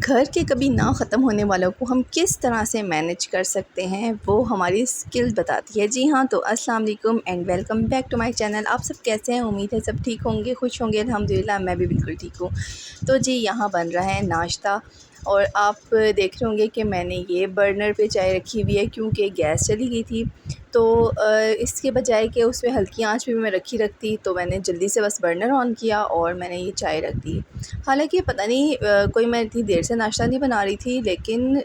گھر کے کبھی نہ ختم ہونے والوں کو ہم کس طرح سے مینیج کر سکتے ہیں وہ ہماری اسکل بتاتی ہے۔ جی ہاں، تو السلام علیکم and welcome back to my channel. آپ سب کیسے ہیں؟ امید ہے سب ٹھیک ہوں گے، خوش ہوں گے۔ الحمدللہ میں بھی بالکل ٹھیک ہوں۔ تو جی یہاں بن رہا ہے ناشتہ، اور آپ دیکھ رہے ہوں گے کہ میں نے یہ برنر پہ چائے رکھی ہوئی ہے کیونکہ گیس چلی گئی تھی۔ تو اس کے بجائے کہ اس پہ ہلکی آنچ پہ بھی میں رکھتی تو میں نے جلدی سے بس برنر آن کیا اور میں نے یہ چائے رکھ دی۔ حالانکہ پتہ نہیں کوئی میں اتنی دیر سے ناشتہ نہیں بنا رہی تھی، لیکن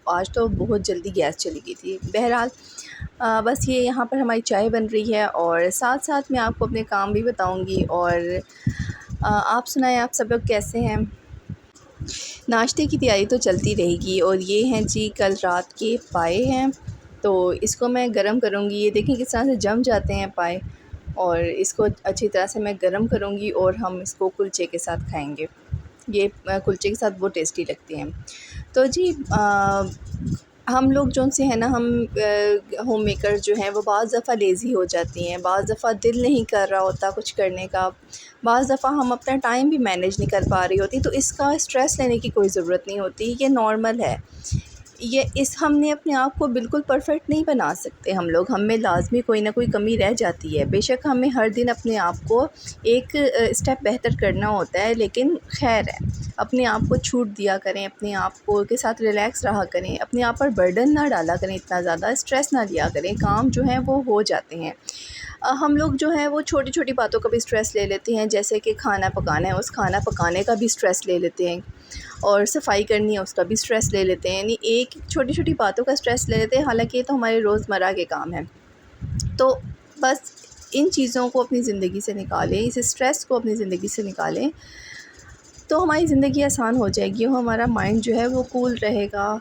آج تو بہت جلدی گیس چلی گئی تھی۔ بہرحال بس یہ یہاں پر ہماری چائے بن رہی ہے، اور ساتھ ساتھ میں آپ کو اپنے کام بھی بتاؤں گی۔ اور آپ سنائیں، آپ سب لوگ کیسے ہیں؟ ناشتے کی تیاری تو چلتی رہے گی، اور یہ ہیں جی کل رات کے پائے ہیں، تو اس کو میں گرم کروں گی۔ یہ دیکھیں کس طرح سے جم جاتے ہیں پائے، اور اس کو اچھی طرح سے میں گرم کروں گی اور ہم اس کو کلچے کے ساتھ کھائیں گے۔ یہ کلچے کے ساتھ بہت ٹیسٹی لگتے ہیں۔ تو جی ہم لوگ جو سے ہیں نا، ہم ہوم میکر جو ہیں وہ بعض دفعہ لیزی ہو جاتی ہیں، بعض دفعہ دل نہیں کر رہا ہوتا کچھ کرنے کا، بعض دفعہ ہم اپنا ٹائم بھی مینیج نہیں کر پا رہی ہوتی۔ تو اس کا اسٹریس لینے کی کوئی ضرورت نہیں ہوتی، یہ نارمل ہے۔ ہم نے اپنے آپ کو بالکل پرفیکٹ نہیں بنا سکتے ہم لوگ، ہم میں لازمی کوئی نہ کوئی کمی رہ جاتی ہے۔ بے شک ہمیں ہر دن اپنے آپ کو ایک اسٹیپ بہتر کرنا ہوتا ہے، لیکن خیر ہے، اپنے آپ کو چھوٹ دیا کریں، اپنے آپ کو کے ساتھ ریلیکس رہا کریں، اپنے آپ پر برڈن نہ ڈالا کریں، اتنا زیادہ اسٹریس نہ لیا کریں، کام جو ہیں وہ ہو جاتے ہیں۔ ہم لوگ جو ہیں وہ چھوٹی چھوٹی باتوں کا بھی اسٹریس لے لیتے ہیں، جیسے کہ کھانا پکانا ہے، اس کھانا پکانے کا بھی اسٹریس لے لیتے ہیں، اور صفائی کرنی ہے اس کا بھی اسٹریس لے لیتے ہیں، یعنی ایک چھوٹی چھوٹی باتوں کا اسٹریس لے لیتے ہیں، حالانکہ یہ تو ہمارے روزمرہ کے کام ہیں۔ تو بس ان چیزوں کو اپنی زندگی سے نکالیں، اس اسٹریس کو اپنی زندگی سے نکالیں، تو ہماری زندگی آسان ہو جائے گی، اور ہمارا مائنڈ جو ہے وہ کول رہے گا۔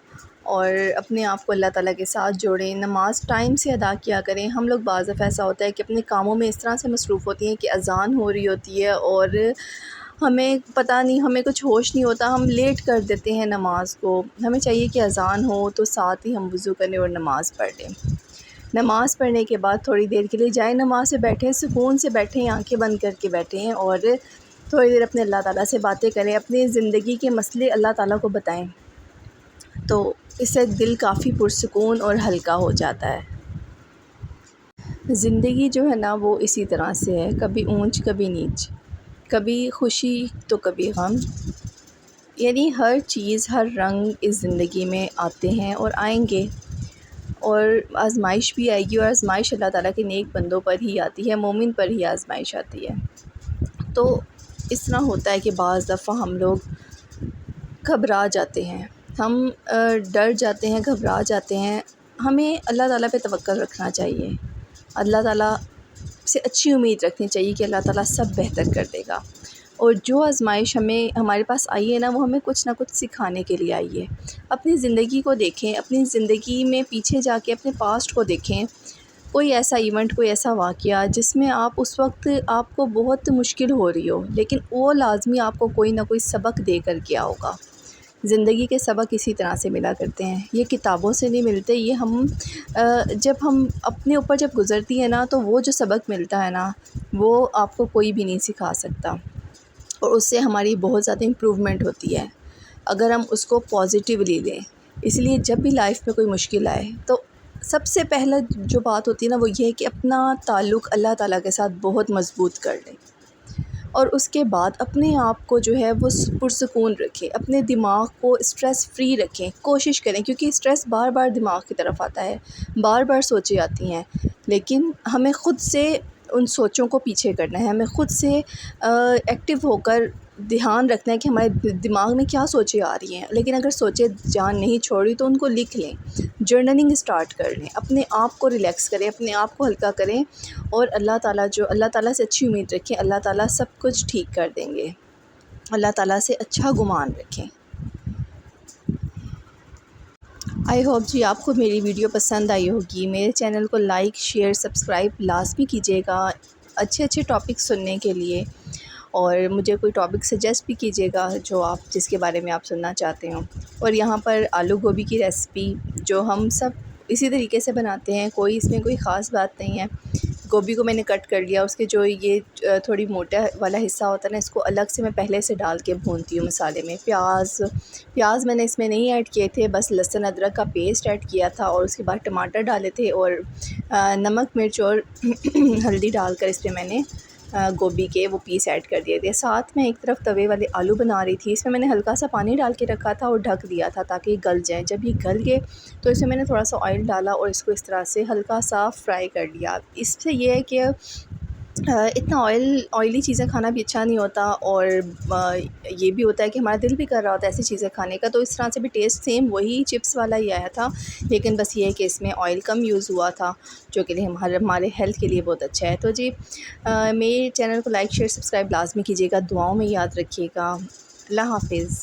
اور اپنے آپ کو اللہ تعالیٰ کے ساتھ جوڑیں، نماز ٹائم سے ادا کیا کریں۔ ہم لوگ بعض دفعہ ایسا ہوتا ہے کہ اپنے کاموں میں اس طرح سے مصروف ہوتی ہیں کہ اذان ہو رہی ہوتی ہے اور ہمیں پتہ نہیں، ہمیں کچھ ہوش نہیں ہوتا، ہم لیٹ کر دیتے ہیں نماز کو۔ ہمیں چاہیے کہ اذان ہو تو ساتھ ہی ہم وضو کریں اور نماز پڑھ لیں۔ نماز پڑھنے کے بعد تھوڑی دیر کے لیے جائیں نماز سے بیٹھیں، سکون سے بیٹھیں، آنکھیں بند کر کے بیٹھیں، اور تھوڑی دیر اپنے اللہ تعالیٰ سے باتیں کریں، اپنی زندگی کے مسئلے اللہ تعالیٰ کو بتائیں، تو اس سے دل کافی پرسکون اور ہلکا ہو جاتا ہے۔ زندگی جو ہے نا وہ اسی طرح سے ہے، کبھی اونچ کبھی نیچ، کبھی خوشی تو کبھی غم، یعنی ہر چیز، ہر رنگ اس زندگی میں آتے ہیں اور آئیں گے، اور آزمائش بھی آئے گی، اور آزمائش اللہ تعالیٰ کے نیک بندوں پر ہی آتی ہے، مومن پر ہی آزمائش آتی ہے۔ تو اس طرح ہوتا ہے کہ بعض دفعہ ہم لوگ گھبرا جاتے ہیں، ہم ڈر جاتے ہیں، گھبرا جاتے ہیں۔ ہمیں اللہ تعالیٰ پہ توکل رکھنا چاہیے، اللہ تعالیٰ سے اچھی امید رکھنی چاہیے کہ اللہ تعالیٰ سب بہتر کر دے گا، اور جو آزمائش ہمارے پاس آئی ہے نا، وہ ہمیں کچھ نہ کچھ سکھانے کے لیے آئی ہے۔ اپنی زندگی کو دیکھیں، اپنی زندگی میں پیچھے جا کے اپنے پاسٹ کو دیکھیں، کوئی ایسا ایونٹ، کوئی ایسا واقعہ جس میں آپ اس وقت آپ کو بہت مشکل ہو رہی ہو، لیکن وہ لازمی آپ کو کوئی نہ کوئی سبق دے کر گیا ہوگا۔ زندگی کے سبق اسی طرح سے ملا کرتے ہیں، یہ کتابوں سے نہیں ملتے، یہ جب ہم اپنے اوپر جب گزرتی ہے نا، تو وہ جو سبق ملتا ہے نا، وہ آپ کو کوئی بھی نہیں سکھا سکتا، اور اس سے ہماری بہت زیادہ امپروومنٹ ہوتی ہے اگر ہم اس کو پازیٹیولی لیں۔ اس لیے جب بھی لائف میں کوئی مشکل آئے تو سب سے پہلا جو بات ہوتی ہے نا، وہ یہ ہے کہ اپنا تعلق اللہ تعالیٰ کے ساتھ بہت مضبوط کر لیں، اور اس کے بعد اپنے آپ کو جو ہے وہ پرسکون رکھیں، اپنے دماغ کو اسٹریس فری رکھیں، کوشش کریں، کیونکہ اسٹریس بار بار دماغ کی طرف آتا ہے، بار بار سوچیں آتی ہیں، لیکن ہمیں خود سے ان سوچوں کو پیچھے کرنا ہے، ہمیں خود سے ایکٹیو ہو کر دھیان رکھنا ہے کہ ہمارے دماغ میں کیا سوچیں آ رہی ہیں۔ لیکن اگر سوچیں جان نہیں چھوڑ رہی تو ان کو لکھ لیں، جرنلنگ اسٹارٹ کر لیں، اپنے آپ کو ریلیکس کریں، اپنے آپ کو ہلکا کریں، اور اللہ تعالیٰ سے اچھی امید رکھیں، اللہ تعالیٰ سب کچھ ٹھیک کر دیں گے، اللہ تعالیٰ سے اچھا گمان رکھیں۔ آئی ہوپ جی آپ کو میری ویڈیو پسند آئی ہوگی، میرے چینل کو لائک، شیئر، سبسکرائب لازمی کیجیے گا اچھے اچھے ٹاپک سننے کے لیے، اور مجھے کوئی ٹاپک سجیسٹ بھی کیجیے گا جس کے بارے میں آپ سننا چاہتے ہوں۔ اور یہاں پر آلو گوبھی کی ریسپی جو ہم سب اسی طریقے سے بناتے ہیں، اس میں کوئی خاص بات نہیں ہے، گوبھی کو میں نے کٹ کر لیا، اس کے جو یہ تھوڑی موٹا والا حصہ ہوتا ہے نا، اس کو الگ سے میں پہلے سے ڈال کے بھونتی ہوں مسالے میں۔ پیاز میں نے اس میں نہیں ایڈ کیے تھے، بس لہسن ادرک کا پیسٹ ایڈ کیا تھا، اور اس کے بعد ٹماٹر ڈالے تھے، اور نمک مرچ اور ہلدی ڈال کر اس پہ میں نے گوبھی کے وہ پیس ایڈ کر دیے تھے۔ ساتھ میں ایک طرف توے والے آلو بنا رہی تھی، اس میں نے ہلکا سا پانی ڈال کے رکھا تھا اور ڈھک دیا تھا تاکہ یہ گل جائیں۔ جب یہ گل گئے تو اس میں نے تھوڑا سا آئل ڈالا اور اس کو اس طرح سے ہلکا سا فرائی کر لیا۔ اس سے یہ ہے کہ اتنا آئلی چیزیں کھانا بھی اچھا نہیں ہوتا، اور یہ بھی ہوتا ہے کہ ہمارا دل بھی کر رہا ہوتا ہے ایسی چیزیں کھانے کا، تو اس طرح سے بھی ٹیسٹ سیم وہی چپس والا ہی آیا تھا، لیکن بس یہ ہے کہ اس میں آئل کم یوز ہوا تھا، جو کہ ہمارے ہیلتھ کے لیے بہت اچھا ہے۔ تو جی میرے چینل کو لائک شیئر سبسکرائب لازمی کیجیے گا، دعاؤں میں یاد رکھیے گا۔ اللہ حافظ۔